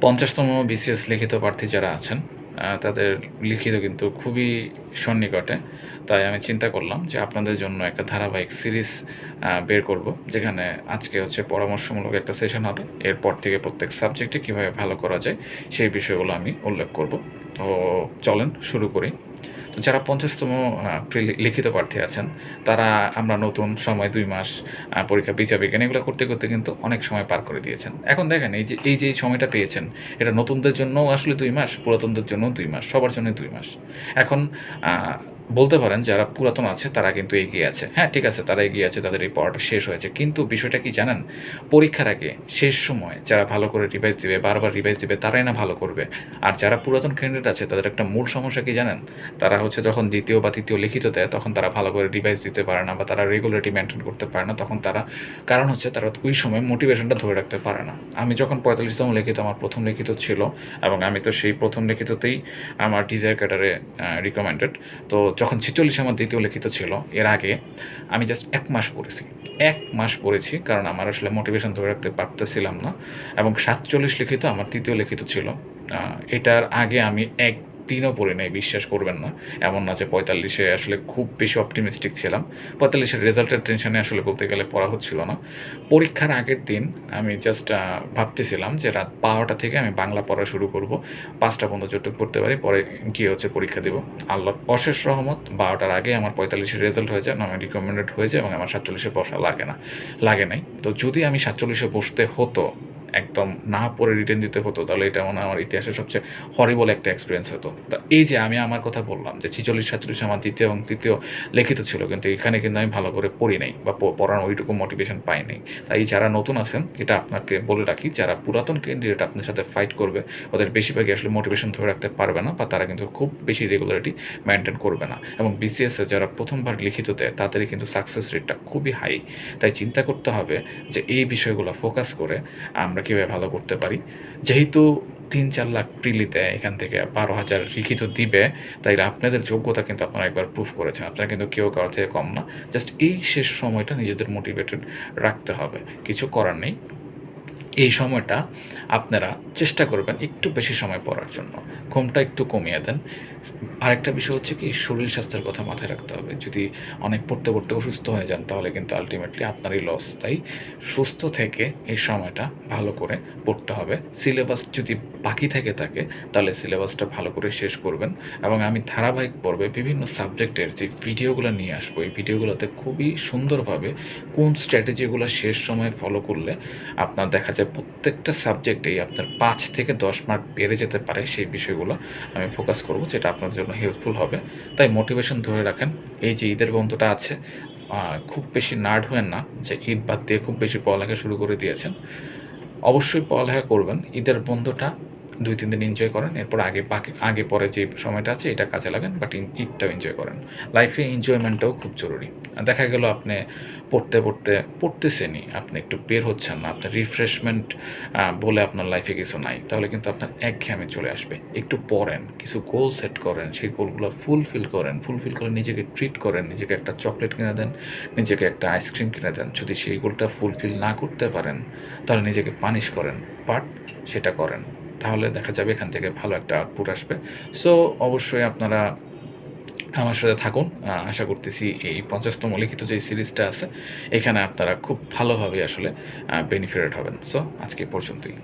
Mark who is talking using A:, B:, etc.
A: 50তম BCS লিখিত প্রার্থী যারা আছেন, তাদের লিখিত কিন্তু খুবই সন্নিকটে। তাই আমি চিন্তা করলাম যে আপনাদের জন্য একটা ধারাবাহিক সিরিজ বের করব, যেখানে আজকে হচ্ছে পরামর্শমূলক একটা সেশন হবে। এরপর থেকে প্রত্যেক সাবজেক্টে কীভাবে ভালো করা যায়, সেই বিষয়গুলো আমি উল্লেখ করব। তো চলেন শুরু করি। তো যারা 50তম লিখিত প্রার্থী আছেন, তারা আমরা নতুন সময় 2 মাস পরীক্ষা বিচার-বিজ্ঞান এগুলো করতে, করতে কিন্তু অনেক সময় পার করে দিয়েছেন। এখন দেখেন এই যে সময়টা পেয়েছেন, এটা নতুনদের জন্যও আসলে 2 মাস, পুরাতনদের জন্যও 2 মাস, সবার জন্যই 2 মাস। এখন আ বলতে পারেন যারা পুরাতন আছে তারা কিন্তু এগিয়ে আছে। হ্যাঁ, ঠিক আছে, তারা এগিয়ে আছে, তাদের এই পড়াটা শেষ হয়েছে। কিন্তু বিষয়টা কি জানেন? পরীক্ষার আগে শেষ সময় যারা ভালো করে রিভাইজ দিবে, বারবার রিভাইজ দিবে, তারাই না ভালো করবে। আর যারা পুরাতন ক্যান্ডিডেট আছে তাদের একটা মূল সমস্যা কি জানেন? তারা হচ্ছে যখন 2য় বা 3য় লিখিত দেয়, তখন তারা ভালো করে রিভাইজ দিতে পারে না, বা তারা রেগুলারিটি মেইনটেইন করতে পারে না। তখন তারা কারণ হচ্ছে তারা ওই সময় মোটিভেশনটা ধরে রাখতে পারে না। আমি যখন 45তম লিখিত আমার 1ম লিখিত ছিল, এবং আমি তো সেই 1ম লিখিততেই আমার ডিজায়ার ক্যাডারে রিকমেন্ডেড। তো যখন 46 আমার 2য় লিখিত ছিল, এর আগে আমি জাস্ট 1 মাস পড়েছি। 1 মাস পড়েছি, কারণ আমার আসলে মোটিভেশন ধরে রাখতে পারতেছিলাম না। এবং 47 লিখিত আমার 3য় লিখিত ছিল। এটার আগে আমি একদিনও পড়ি নাই, বিশ্বাস করবেন না। এমন না যে 45-এ আসলে খুব বেশি অপটিমিস্টিক ছিলাম। 45-এর রেজাল্টের টেনশনে আসলে বলতে গেলে পড়া হচ্ছিল না। পরীক্ষার আগের দিন আমি জাস্ট ভাবতেছিলাম যে রাত 12টা থেকে আমি বাংলা পড়া শুরু করব। 5টা পর্যন্ত যতটুকু পড়তে পারি, পরে গিয়ে হচ্ছে পরীক্ষা দেব। আল্লাহর অশেষ রহমত, 12টার আগে আমার 45-এর রেজাল্ট হয়ে যায়, আমি রিকমেন্ডেড হয়ে যায়, এবং আমার 47-এ বসা লাগে নাই। তো যদি আমি 47-এ বসতে হতো, একদম না পড়ে রিটেন দিতে হতো, তাহলে এটা মনে হয় আমার ইতিহাসের সবচেয়ে হরিবল একটা এক্সপেরিয়েন্স হতো। তো এই যে আমি আমার কথা বললাম যে 46-47 আমার 2য় এবং 3য় লিখিত ছিল, কিন্তু এখানে কিন্তু আমি ভালো করে পড়ি নাই, বা পড়ার ওইটুকু মোটিভেশন পাই নাই। তাই যারা নতুন আছেন, এটা আপনাকে বলে রাখি, যারা পুরাতন ক্যান্ডিডেট আপনার সাথে ফাইট করবে, ওদের বেশিরভাগই আসলে মোটিভেশন ধরে রাখতে পারবে না, বা তারা কিন্তু খুব বেশি রেগুলারিটি মেনটেন করবে না। এবং বিসিএসে যারা প্রথমবার লিখিত দেয়, তাদেরই কিন্তু সাকসেস রেটটা খুবই হাই। তাই চিন্তা করতে হবে যে এই বিষয়গুলো ফোকাস করে আমরা কীভাবে ভালো করতে পারি। যেহেতু 3-4 লাখ প্রিলি দেয়, এখান থেকে 12,000 লিখিত দিবে, তাই আপনাদের যোগ্যতা কিন্তু আপনারা একবার প্রুফ করেছেন। আপনারা কিন্তু কেউ কারো থেকে কম না। জাস্ট এই শেষ সময়টা নিজেদের মোটিভেটেড রাখতে হবে। কিছু করার নেই। এই সময়টা আপনারা চেষ্টা করবেন একটু বেশি সময় পড়ার জন্য। ঘুমটা একটু কমিয়ে দেন। আরেকটা বিষয় হচ্ছে কি, শরীর স্বাস্থ্যের কথা মাথায় রাখতে হবে। যদি অনেক পড়তে, পড়তে অসুস্থ হয়ে যান, তাহলে কিন্তু আল্টিমেটলি আপনারই লস। তাই সুস্থ থেকে এই সময়টা ভালো করে পড়তে হবে। সিলেবাস যদি বাকি থেকে থাকে, তাহলে সিলেবাসটা ভালো করে শেষ করবেন। এবং আমি ধারাবাহিক পর্বে বিভিন্ন সাবজেক্টের যে ভিডিওগুলো নিয়ে আসবো, এই ভিডিওগুলোতে খুবই সুন্দরভাবে কোন স্ট্র্যাটেজিগুলো শেষ সময়ে ফলো করলে আপনার দেখা যায় প্রত্যেকটা সাবজেক্টেই আপনার 5 থেকে 10 মার্ক বেড়ে যেতে পারে, সেই বিষয়গুলো আমি ফোকাস করব, যেটা আপনাদের জন্য হেল্পফুল হবে। তাই মোটিভেশন ধরে রাখেন। এই যে ঈদের বন্ধটা আছে, খুব বেশি নার্ড হয়েন না যে ঈদ বাদ দিয়ে খুব বেশি পড়ালেখা শুরু করে দিয়েছেন। অবশ্যই পড়ালেখা করবেন। ঈদের বন্ধটা 2-3 দিন এনজয় করেন। এরপর আগে পরে যে সময়টা আছে, এটা কাজে লাগান, বাট ঈদটাও এনজয় করেন। লাইফে এনজয়মেন্টটাও খুব জরুরি। দেখা গেল আপনি পড়তেছেনই, আপনি একটু বের হচ্ছেন না, আপনার রিফ্রেশমেন্ট বলে আপনার লাইফে কিছু নাই, তাহলে কিন্তু আপনার একঘেয়েমি চলে আসবে। একটু পড়েন, কিছু গোল সেট করেন, সেই গোলগুলো ফুলফিল করে নিজেকে ট্রিট করেন, নিজেকে একটা চকলেট কিনে দেন, নিজেকে একটা আইসক্রিম কিনে দেন। যদি সেই গোলটা ফুলফিল না করতে পারেন, তাহলে নিজেকে পানিশ করেন, বাট সেটা করেন। তাহলে দেখা যাবে এখান থেকে ভালো একটা আউটপুট আসবে। সো অবশ্যই আপনারা আমার সাথে থাকুন। আশা করতেছি এই 50তম লিখিত যে সিরিজটা আছে, এখানে আপনারা খুব ভালোভাবে আসলে বেনিফিটেড হবেন। সো আজকে এ পর্যন্তই।